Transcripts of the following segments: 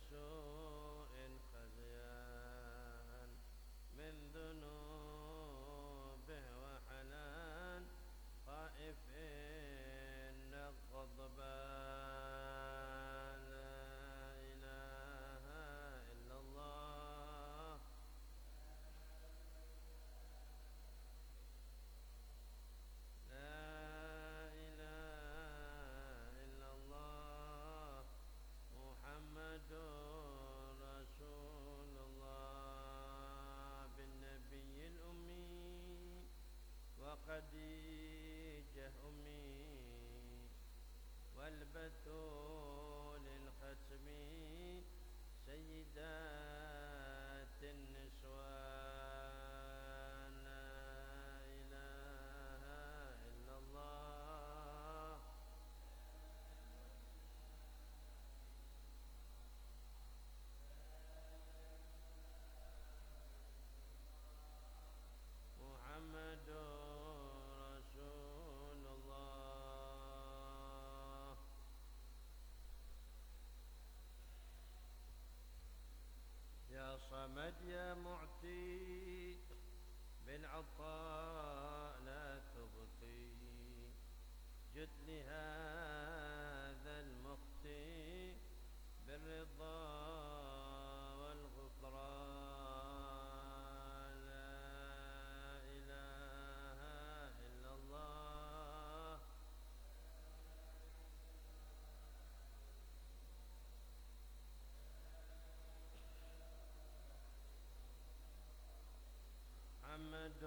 سوء خزيان من ذنوبه وحنان خائف إن الغضبان لا إله إلا الله لا إله إلا الله محمد رسول الله بالنبي الأمي وخديجة أمي والبتول الختم سيدات النسوان لا إله إلا الله محمد رسول الله يا صمد يا معطي بالعطاء لا تبقي جد لهذا المخطي بالرضا والغفران لا إله إلا الله محمد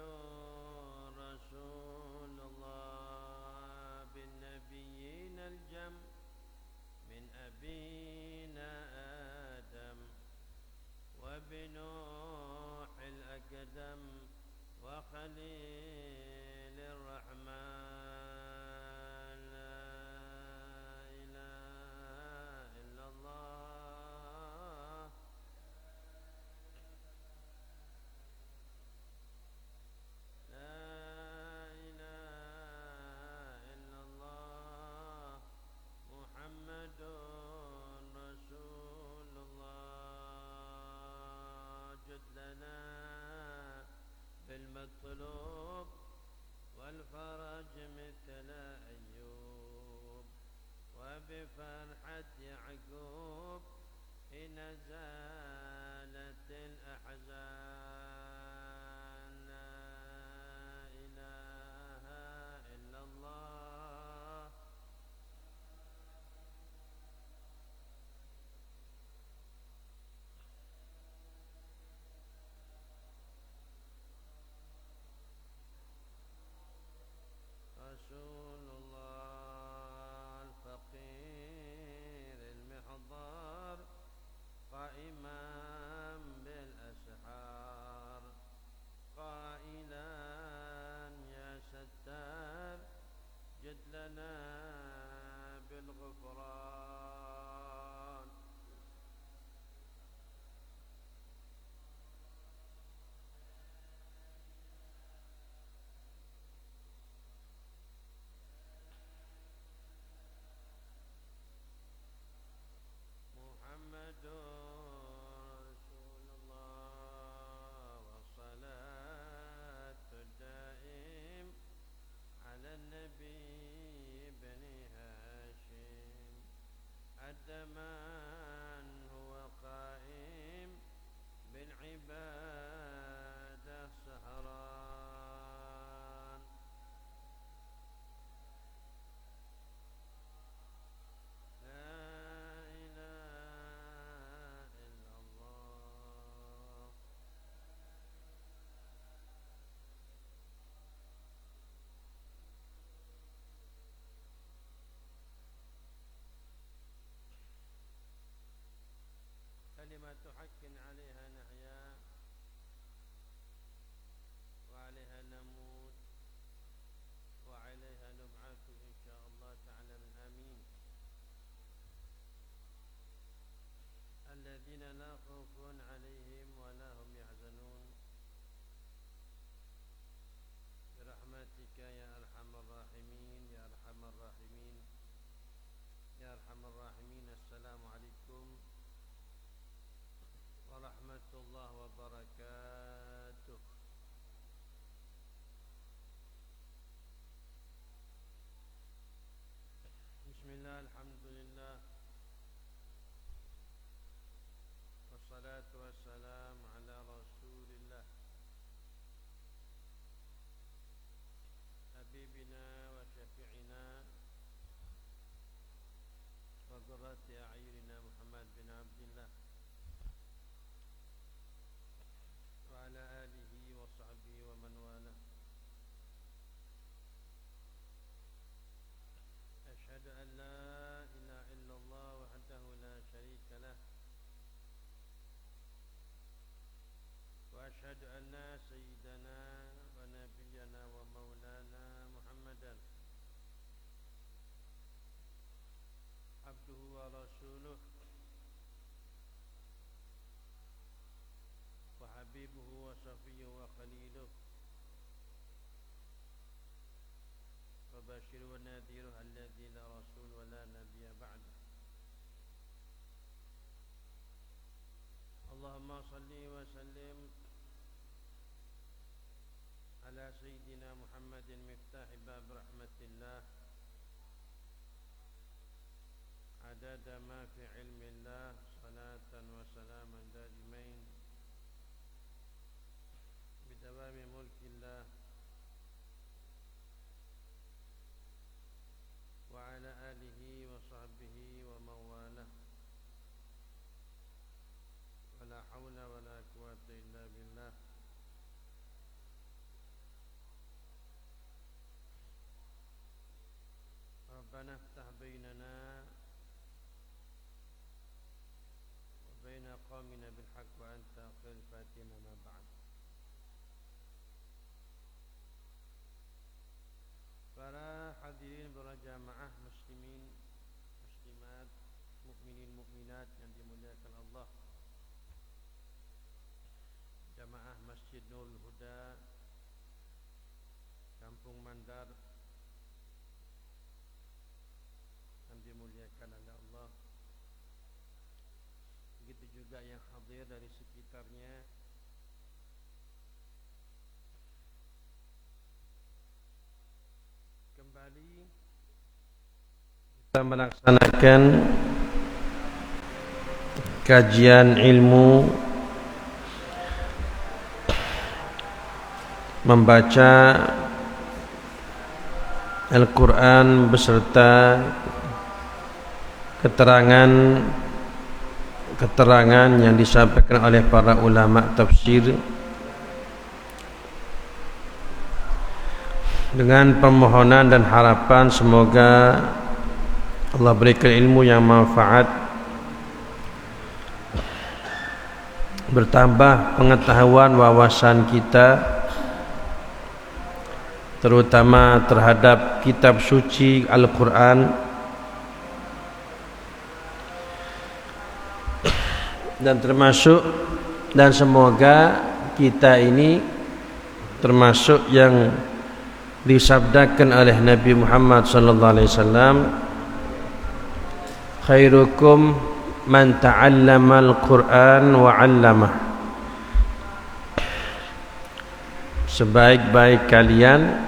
رسول الله بالنبيين الجم من أبينا آدم وبنوح الأقدم وخليل الرحمن لا إله إلا الله لا إله إلا الله محمد رسول الله جد لنا بالمطلوب والفرج مثل أيوب وبفرحة يعقوب حين زالت الأحزان لا إله إلا الله رسول الله الفقير المحضار قائما بالأسحار قائلا يا ستار جد لنا بالغفران محمد رسول الله والصلاة الدائم على النبي بن هاشم الدمان هو قائم بالعبادة سهران لا إله إلا الله كلمة حق عليها نحيا وعليها نموت وعليها نبعث إن شاء الله تعالى من آمين الذين لا خوف عليهم ولا هم يحزنون برحمتك يا أرحم الراحمين يا أرحم الراحمين يا أرحم الراحمين. السلام عليكم وبشير ونذير الذي لا رسول ولا نبي بعده اللهم صل وسلم على سيدنا محمد مفتاح باب رحمة الله عدد ما في علم الله صلاة وسلاما دائمين بدوام ملك الله وعلى آله وصحبه ومن والاه ولا حول ولا قوة إلا بالله ربنا افتح بيننا وبين قومنا بالحق وأنت خير الفاتحين ما بعد. Para hadirin berjamaah muslimin muslimat mukminin mukminat yang dimuliakan Allah, jamaah Masjid Nurul Huda Kampung Mandar yang dimuliakan oleh Allah, begitu juga yang hadir dari sekitarnya. Kembali kita melaksanakan kajian ilmu membaca Al-Quran beserta keterangan yang disampaikan oleh para ulama tafsir, dengan permohonan dan harapan semoga Allah berikan ilmu yang manfaat, bertambah pengetahuan wawasan kita, terutama terhadap kitab suci Al-Quran, dan semoga kita ini termasuk yang disabdakan oleh Nabi Muhammad sallallahu alaihi wasallam, khairukum man ta'allama al-Qur'an wa 'allamah. Sebaik-baik kalian,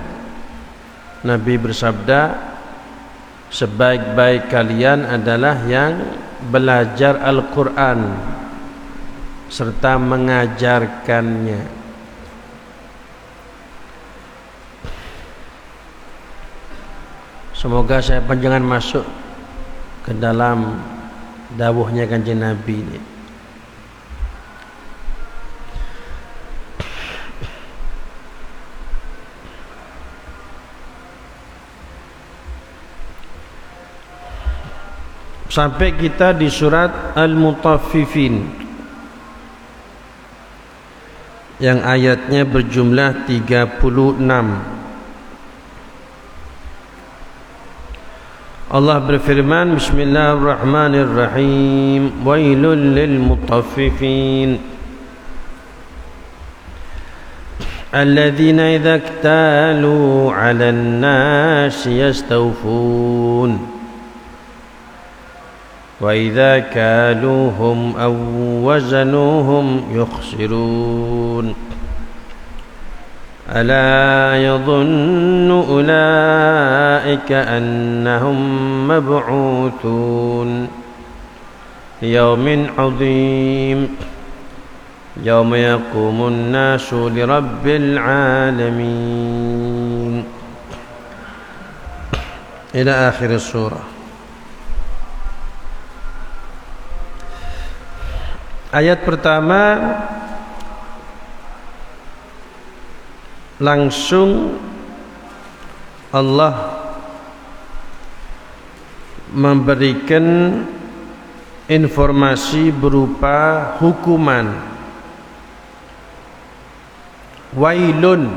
Nabi bersabda, sebaik-baik kalian adalah yang belajar Al-Qur'an serta mengajarkannya. Semoga saya panjangan masuk ke dalam dawuhnya Kanjeng Nabi ini. Sampai kita di surat Al-Mutaffifin yang ayatnya berjumlah 36. Allah berfirman, Bismillahirrahmanirrahim, wailul lil mutaffifin alladzina idza iktalu 'alan nasi yastawfun wa idza kaluhum aw wazanuhum yukhsirun ألا يظن أولئك أنهم مبعوثون ليوم عظيم يوم يقوم الناس لرب العالمين إلى آخر السورة. Ayat pertama langsung Allah memberikan informasi berupa hukuman. Wailun,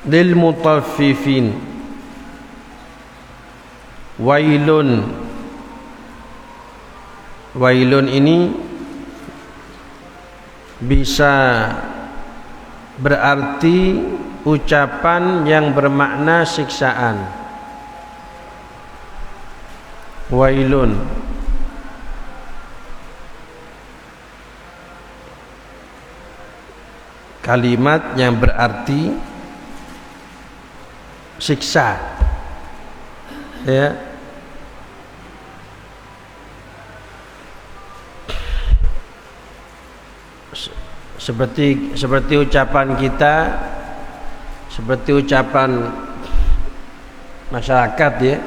lil mutaffifin. Wailun ini bisa berarti ucapan yang bermakna siksaan. Wailun kalimat yang berarti siksa, ya. Seperti ucapan kita, seperti ucapan masyarakat, ya,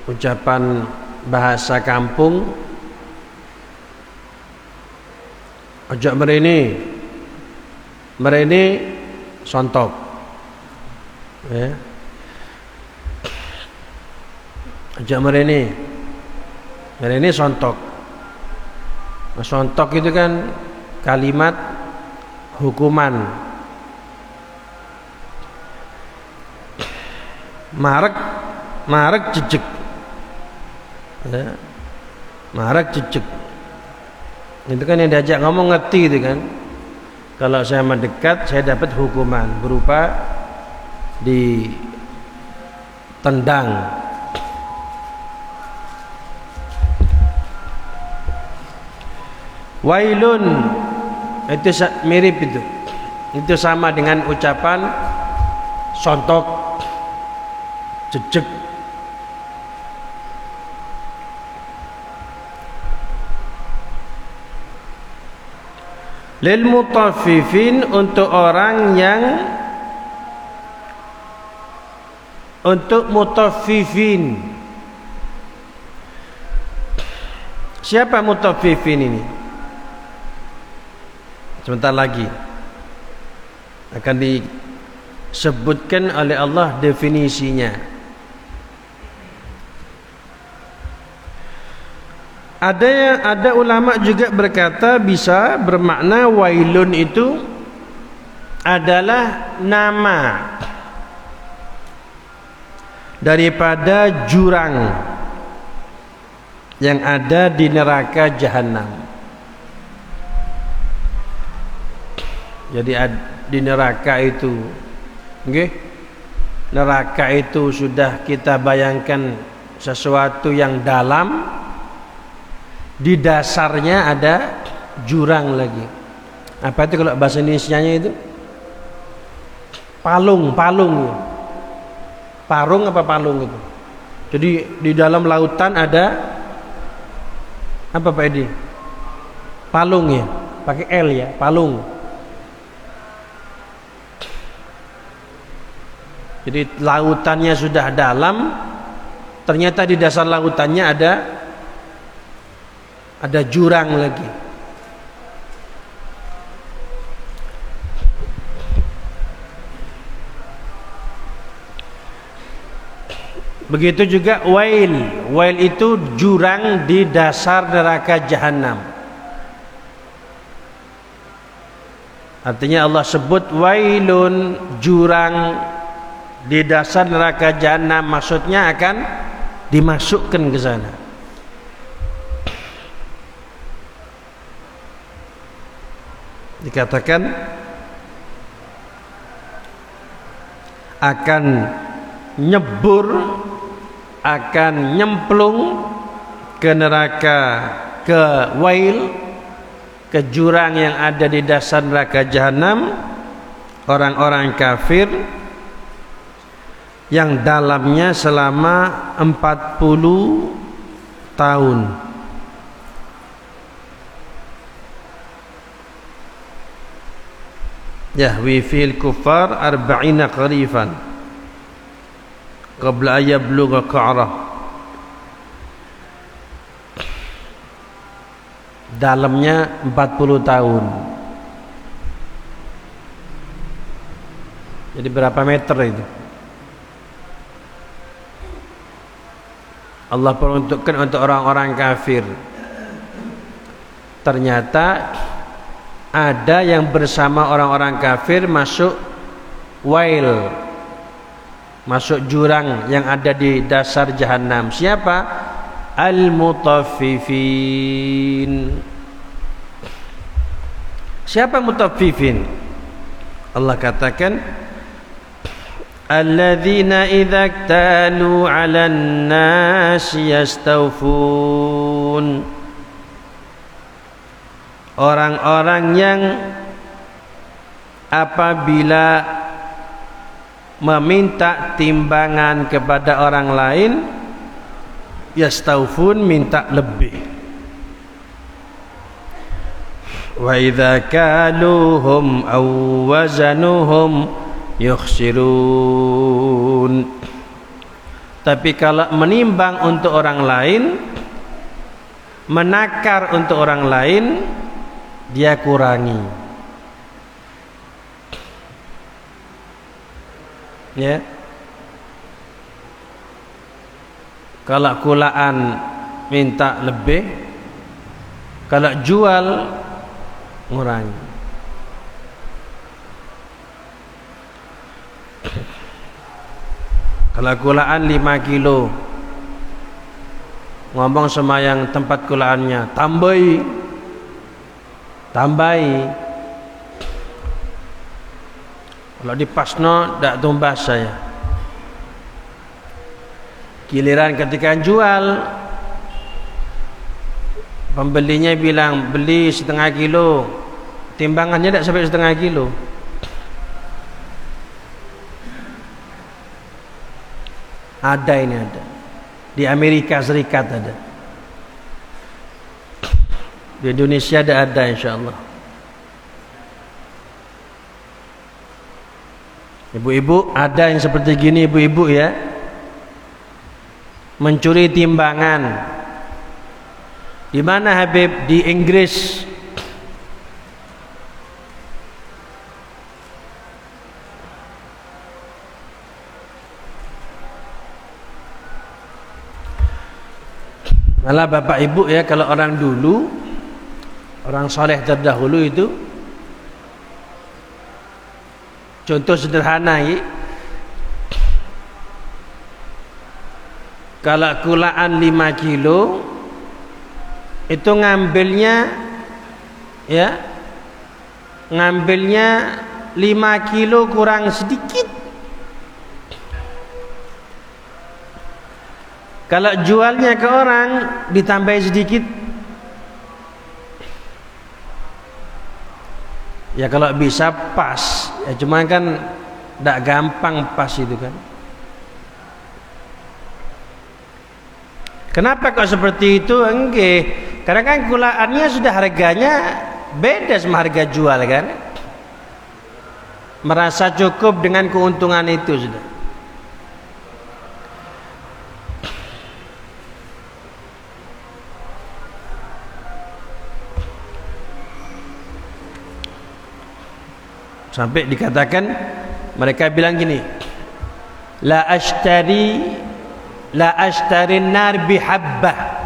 ucapan bahasa kampung, ojo merene sontok, ya. Ojo merene sontok. Sontok itu kan kalimat hukuman. Marek jejek, ya. Marek jejek itu kan yang diajak ngomong ngerti itu kan. Kalau saya mendekat saya dapat hukuman berupa ditendang. Wailun itu mirip itu sama dengan ucapan sontok, jejek. Lil mutaffifin untuk mutaffifin. Siapa mutaffifin ini? Sebentar lagi akan disebutkan oleh Allah definisinya. Ada ulama juga berkata bisa bermakna wailun itu adalah nama daripada jurang yang ada di neraka jahanam. Jadi di neraka itu, okay? Neraka itu sudah kita bayangkan sesuatu yang dalam, di dasarnya ada jurang lagi. Apa itu kalau bahasa Indonesianya itu? Palung. Parung apa palung itu? Jadi di dalam lautan ada apa Pak Edi? Palung, ya, pakai L, ya, palung. Jadi lautannya sudah dalam, ternyata di dasar lautannya ada jurang lagi. Begitu juga wail. Wail itu jurang di dasar neraka jahanam. Artinya Allah sebut wailun, jurang di dasar neraka jahanam, maksudnya akan dimasukkan ke sana. Dikatakan akan nyebur, akan nyemplung ke neraka, ke wail, ke jurang yang ada di dasar neraka jahanam, orang-orang kafir yang dalamnya selama 40 tahun. Yahwi fil kuffar 40 kharifan qabla ayablugha qa'rah. Dalamnya 40 tahun. Jadi berapa meter itu? Allah peruntukkan untuk orang-orang kafir. Ternyata ada yang bersama orang-orang kafir masuk wail, masuk jurang yang ada di dasar jahanam. Siapa? Al-mutaffifin. Siapa mutaffifin? Allah katakan alladzina idza iktalu 'alan nasi yastawfun. Orang-orang yang apabila meminta timbangan kepada orang lain, yastawfun, minta lebih. Wa idza kaluhum aw wazanuhum yukhsirun. Tapi kalau menimbang untuk orang lain, menakar untuk orang lain, dia kurangi. Ya. Kalau kulaan minta lebih, kalau jual ngurangi. Kalau kulaan 5 kilo, ngomong sama yang tempat kulaannya, tambahi. Kalau dipasno tak tumbas saya. Giliran ketika jual, pembelinya bilang beli 1/2 kilo, timbangannya tak sampai 1/2 kilo. Ada ini, ada di Amerika Serikat, ada di Indonesia, ada insyaallah. Ibu-ibu ada yang seperti gini, ibu-ibu ya, mencuri timbangan. Di mana Habib? Di Inggris. Malah bapak ibu ya, kalau orang dulu, orang soleh terdahulu itu, contoh sederhana ya, kalau kulaan 5 kilo itu ngambilnya 5 kilo kurang sedikit. Kalau jualnya ke orang ditambah sedikit, ya kalau bisa pas ya, cuma kan tidak gampang pas itu kan. Kenapa kok seperti itu? Enggak, karena kan kulaannya sudah harganya beda sama harga jual kan, merasa cukup dengan keuntungan itu sudah. Sampai dikatakan, mereka bilang gini, la ashtari nar bihabbah.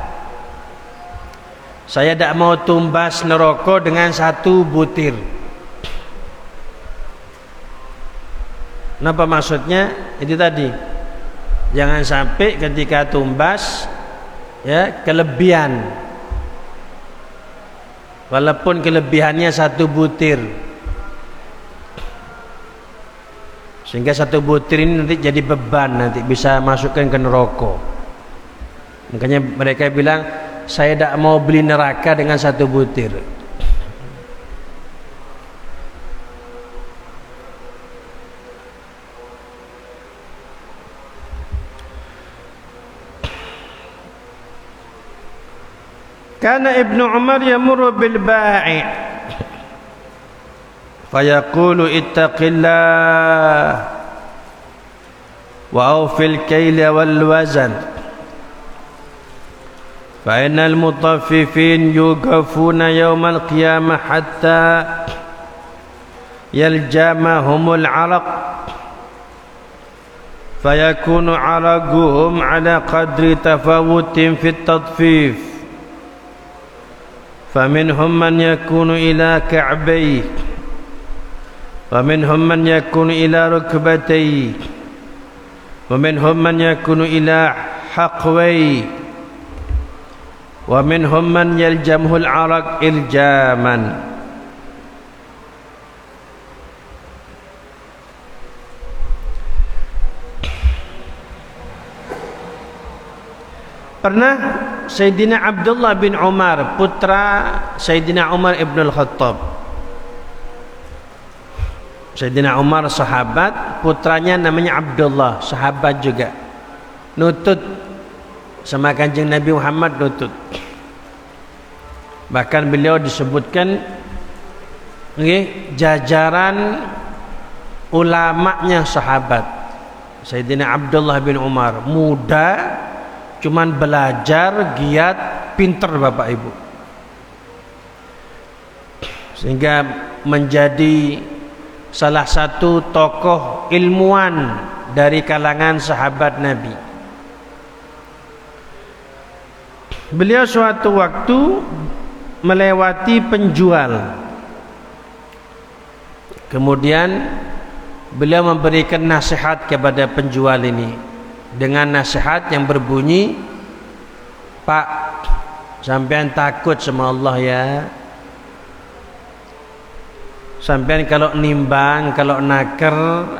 Saya tidak mau tumbas neraka dengan 1 butir. Kenapa maksudnya? Itu tadi, jangan sampai ketika tumbas ya kelebihan, walaupun kelebihannya 1 butir, sehingga 1 butir ini nanti jadi beban, nanti bisa masukkan ke neraka. Makanya mereka bilang, saya tidak mau beli neraka dengan 1 butir. Kana Ibnu Umar yamurru bil ba'i' fayaqulu ittaqillah wa awfil kayla wal wazan fa innal mutaffifin yuqafuna yawmal qiyamah hatta yaljamahumul 'araq fayakunu 'araquhum 'ala qadri tafawutin fit tadfif faminhum man yakunu ila ka'bayhi ومنهم من يكون إلى ركبتيه ومنهم من يكون إلى حقويه ومنهم من يلجمه العرق إلجاما Pernah Sayyidina Abdullah bin Umar, putra Sayyidina Umar ibn al-Khattab. Sayyidina Umar sahabat, putranya namanya Abdullah, sahabat juga. Nutut sama Kanjeng Nabi Muhammad, nutut. Bahkan beliau disebutkan jajaran ulamanya sahabat. Sayyidina Abdullah bin Umar muda, cuman belajar, giat, pinter Bapak Ibu, sehingga menjadi salah satu tokoh ilmuwan dari kalangan sahabat Nabi. Beliau suatu waktu melewati penjual, kemudian beliau memberikan nasihat kepada penjual ini dengan nasihat yang berbunyi, "Pak, sampean takut sama Allah ya. Sampean kalau nimbang, kalau naker,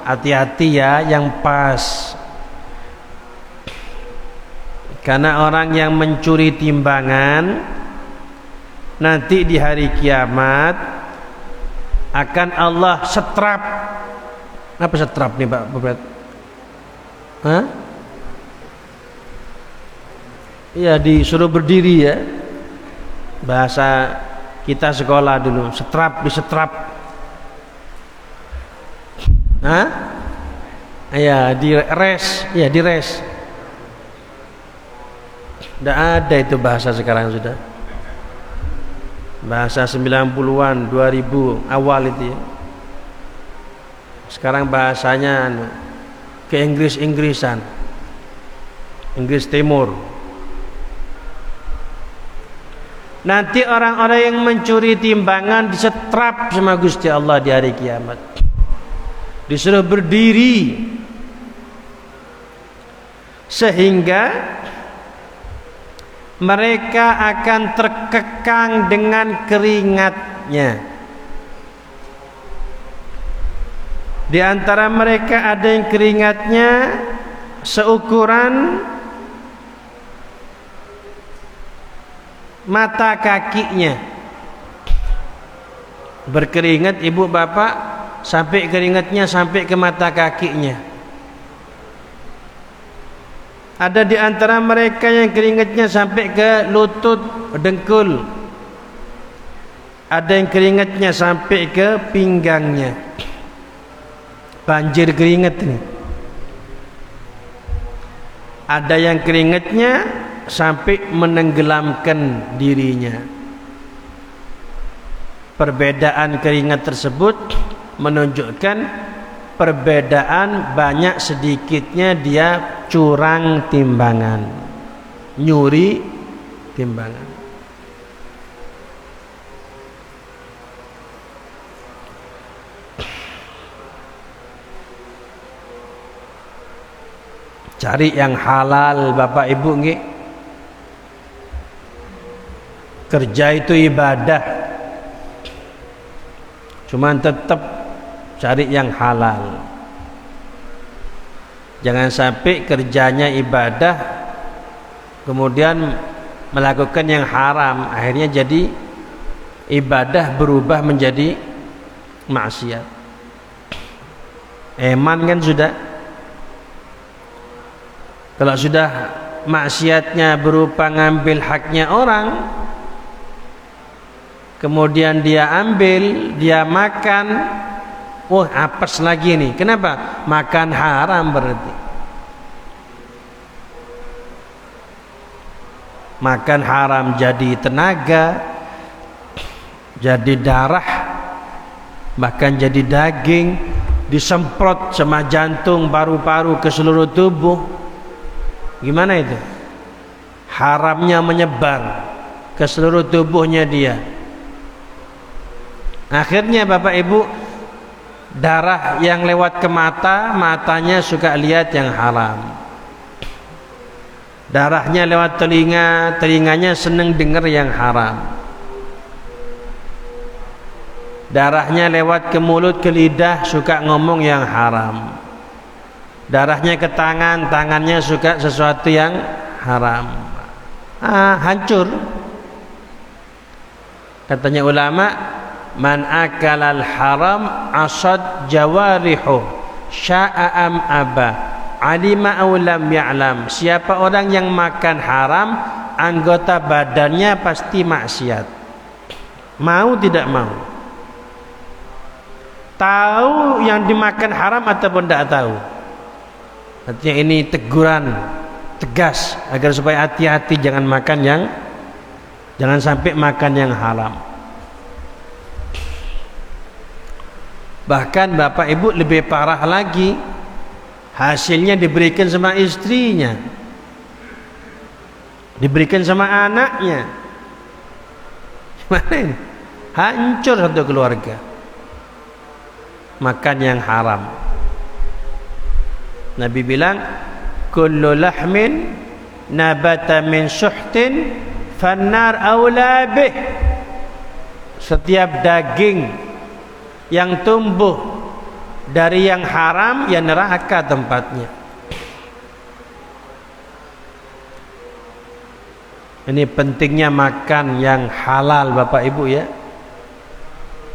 hati-hati ya, yang pas. Karena orang yang mencuri timbangan nanti di hari kiamat akan Allah setrap." Apa setrap nih Pak Bebet? Hah? Iya, disuruh berdiri ya. Bahasa kita sekolah dulu, setrap, disetrap. Hah? Iya, di res, ya di res. Tidak ada itu bahasa sekarang sudah. Bahasa 90-an, 2000 awal itu ya. Sekarang bahasanya ke Inggris-Inggrisan, Inggris Timur. Nanti orang-orang yang mencuri timbangan disetrap sama Gusti Allah di hari kiamat, disuruh berdiri, sehingga mereka akan terkekang dengan keringatnya. Di antara mereka ada yang keringatnya seukuran mata kakinya. Berkeringat ibu bapak sampai keringatnya sampai ke mata kakinya. Ada di antara mereka yang keringatnya sampai ke lutut, dengkul. Ada yang keringatnya sampai ke pinggangnya. Banjir keringat ini. Ada yang keringatnya sampai menenggelamkan dirinya. Perbedaan keringat tersebut menunjukkan perbedaan banyak sedikitnya dia curang timbangan, nyuri timbangan. Cari yang halal Bapak Ibu nggih. Kerja itu ibadah, cuman tetap cari yang halal. Jangan sampai kerjanya ibadah kemudian melakukan yang haram, akhirnya jadi ibadah berubah menjadi maksiat. Eman kan sudah. Kalau sudah maksiatnya berupa ngambil haknya orang, kemudian dia ambil, dia makan, oh apes lagi nih. Kenapa? Makan haram berarti. Makan haram jadi tenaga, jadi darah, bahkan jadi daging, disemprot sama jantung, paru-paru ke seluruh tubuh. Gimana itu? Haramnya menyebar ke seluruh tubuhnya dia. Akhirnya Bapak Ibu, darah yang lewat ke mata, matanya suka lihat yang haram. Darahnya lewat telinga, telinganya seneng dengar yang haram. Darahnya lewat ke mulut, ke lidah, suka ngomong yang haram. Darahnya ke tangan, tangannya suka sesuatu yang haram. hancur. Katanya ulama, man akalal haram asad jawarihu sya'a am aba alima aw lam ya'lam. Siapa orang yang makan haram, anggota badannya pasti maksiat, mau tidak mau, tahu yang dimakan haram ataupun tidak tahu. Artinya ini teguran tegas agar supaya hati-hati, jangan sampai makan yang haram. Bahkan bapak ibu lebih parah lagi, hasilnya diberikan sama istrinya, diberikan sama anaknya. Gimana ini? Hancur satu keluarga makan yang haram. Nabi bilang, kullu lahmin nabata min suhtin fannar aula bih. Setiap daging yang tumbuh dari yang haram, ya neraka tempatnya. Ini pentingnya makan yang halal bapak ibu ya.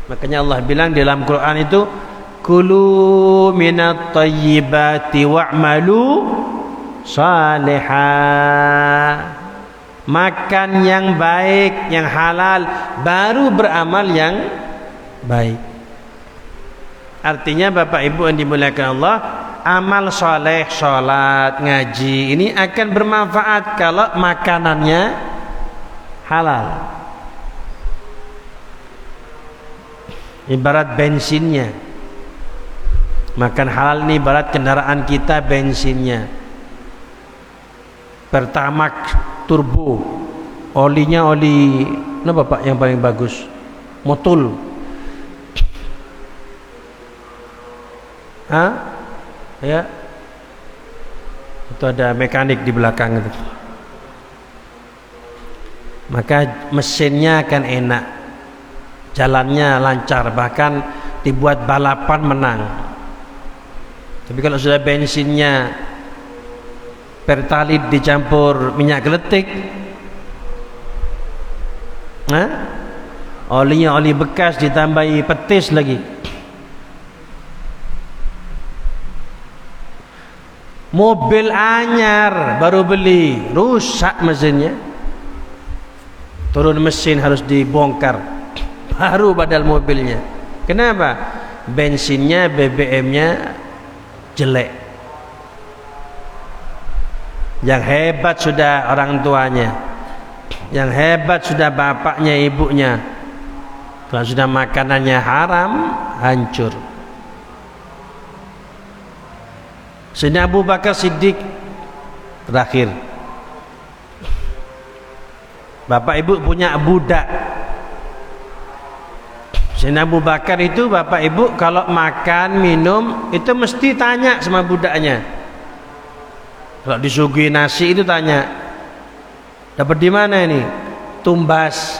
Makanya Allah bilang di dalam Quran itu, kulu minat thayyibati wa'malu salihah. Makan yang baik, yang halal, baru beramal yang baik. Artinya bapak ibu yang dimuliakan Allah, amal soleh, sholat, ngaji ini akan bermanfaat kalau makanannya halal. Ibarat bensinnya, makan halal ini ibarat kendaraan kita bensinnya, Pertamax turbo, olinya oli apa pak yang paling bagus? Motul. Ya, itu ada mekanik di belakang itu. Maka mesinnya akan enak, jalannya lancar, bahkan dibuat balapan menang. Tapi kalau sudah bensinnya pertalite dicampur minyak geletik, olinya oli bekas ditambahi petis lagi, mobil anyar baru beli rusak mesinnya, turun mesin harus dibongkar baru badal mobilnya. Kenapa? Bensinnya, BBM-nya jelek. Yang hebat sudah orang tuanya, yang hebat sudah bapaknya, ibunya. Kalau sudah makanannya haram, hancur. Sayyidina Abu Bakar Siddiq terakhir, bapak ibu punya budak. Sayyidina Abu Bakar itu bapak ibu kalau makan minum itu mesti tanya sama budaknya. Kalau disuguhi nasi itu tanya, dapat di mana ini? Tumbas.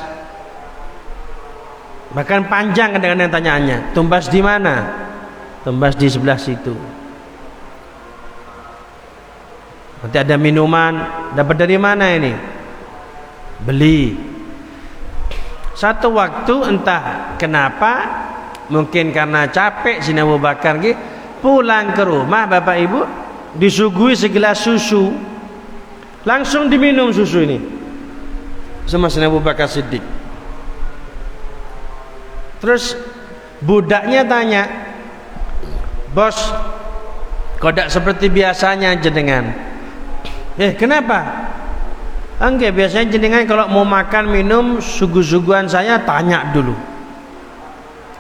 Bahkan panjang kadang-kadang tanyaannya, tumbas di mana? Tumbas di sebelah situ. Nanti ada minuman, dapat dari mana ini? Beli. Satu waktu entah kenapa, mungkin karena capek Sayyidina Abu Bakar pulang ke rumah bapak ibu, disuguhi segelas susu, langsung diminum susu ini sama Sayyidina Abu Bakar Siddiq. Terus budaknya tanya, bos, kok tidak seperti biasanya jenengan? Kenapa? Enggak, biasanya jenengan kalau mau makan minum sugu-suguhan saya tanya dulu.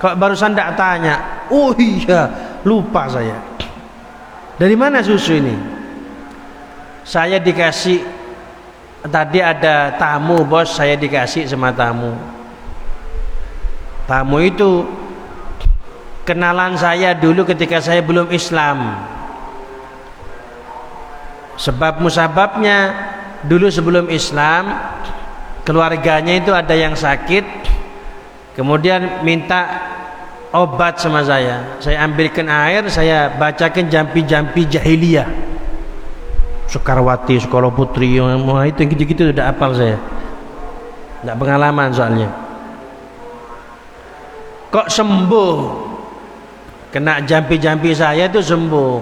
Kalau barusan tidak tanya, oh iya lupa saya. Dari mana susu ini? Saya dikasih, tadi ada tamu bos, saya dikasih sama tamu. Tamu itu kenalan saya dulu ketika saya belum Islam. Sebab musababnya dulu sebelum Islam, keluarganya itu ada yang sakit, kemudian minta obat sama saya ambilkan air, saya bacakan jampi-jampi jahiliyah. Soekarwati, Sekolah Putri, itu yang gitu-gitu udah hafal saya. Enggak pengalaman soalnya. Kok sembuh? Kena jampi-jampi saya itu sembuh.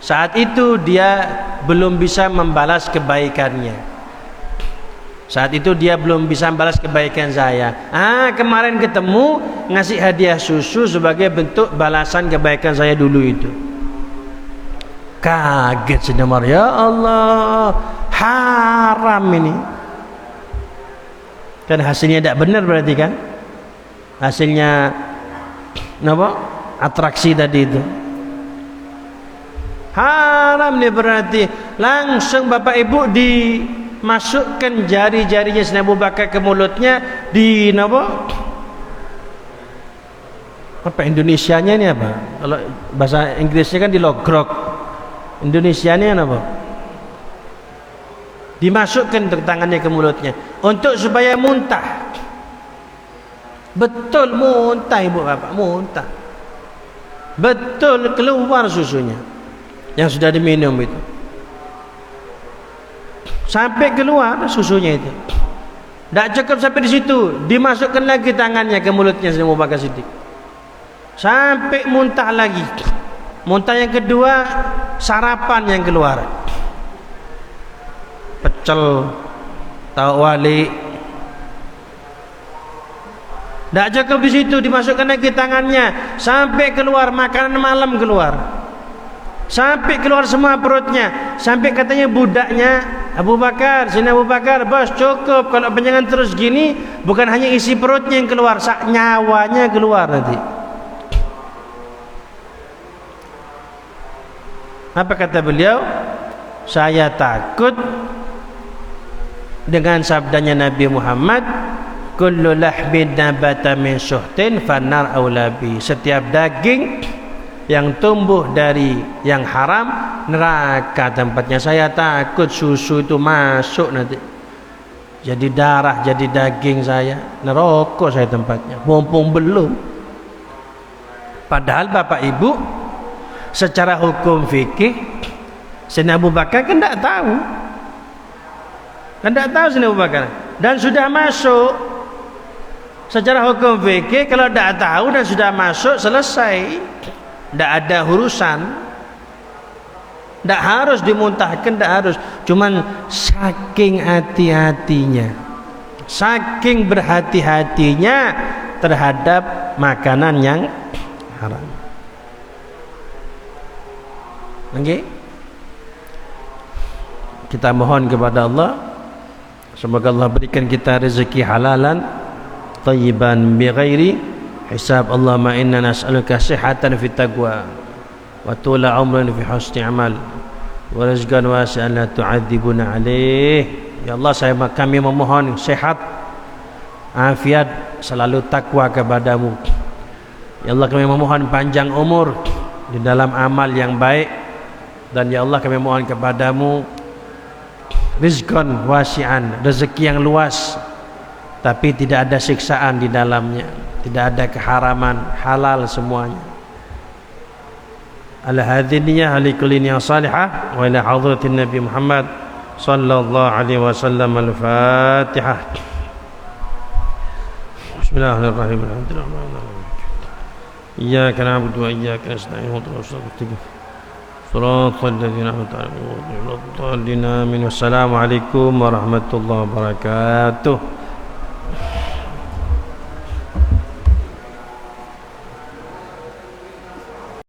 Saat itu dia belum bisa membalas kebaikannya. Saat itu dia belum bisa membalas kebaikan saya. Kemarin ketemu ngasih hadiah susu sebagai bentuk balasan kebaikan saya dulu itu. Kaget sedemar, ya Allah, haram ini. Kan hasilnya tidak benar berarti kan? Hasilnya apa? Atraksi tadi itu. Haram nih berarti. Langsung Bapak Ibu dimasukkan jari-jarinya Sayyidina Abu Bakar ke mulutnya, di apa Indonesianya ini apa? Kalau bahasa Inggrisnya kan dilogrok. Indonesianya apa? Dimasukkan tangannya ke mulutnya untuk supaya muntah. Betul muntah Ibu Bapak, muntah. Betul keluar susunya yang sudah diminum itu. Sampai keluar susunya itu. Tak cukup sampai di situ, dimasukkan lagi tangannya ke mulutnya Sayyidina Abu Bakar Siddiq. Sampai muntah lagi. Muntah yang kedua, sarapan yang keluar. Pecel, tahu wali. Tak cukup di situ, dimasukkan lagi tangannya sampai keluar makanan malam keluar. Sampai keluar semua perutnya. Sampai katanya budaknya, Abu Bakar, Sayyidina Abu Bakar, bos cukup, kalau jangan terus gini, bukan hanya isi perutnya yang keluar, sak nyawanya keluar nanti. Apa kata beliau? Saya takut dengan sabdanya Nabi Muhammad, kullu lahmin nabata min suhtin fannar aulabi. Setiap daging yang tumbuh dari yang haram, neraka tempatnya. Saya takut susu itu masuk nanti jadi darah, jadi daging saya, neraka saya tempatnya. Mumpung belum. Padahal Bapak Ibu, secara hukum fikih Sayyidina Abu Bakar kan tidak tahu. Kan tidak tahu Sayyidina Abu Bakar, dan sudah masuk. Secara hukum fikih kalau tidak tahu dan sudah masuk, selesai. Tidak ada urusan. Tidak harus dimuntahkan, tidak harus. Cuman saking hati-hatinya, saking berhati-hatinya terhadap makanan yang haram. Okay? Kita mohon kepada Allah, semoga Allah berikan kita rezeki halalan tayyiban bighairi hisab. Allahumma inna nas'aluka sihhatan fit taqwa wa tula umran fi husni amal wa rizqan wasi'an la tu'adzibuna alaih. Ya Allah, kami memohon sehat, afiat, selalu takwa kepadamu. Ya Allah, kami memohon panjang umur di dalam amal yang baik. Dan ya Allah, kami mohon kepadamu rizqan wasi'an, rezeki yang luas tapi tidak ada siksaan di dalamnya, tidak ada keharaman, halal semuanya. Ala hadhihi niyyah li kulli niyyah salihah wa ila hadratin Nabi Muhammad sallallahu alaihi wasallam. Al-Fatihah. Bismillahirrahmanirrahim. Alhamdulillah. Iyyaka na'budu wa iyyaka nasta'in. Assalamualaikum warahmatullahi wabarakatuh.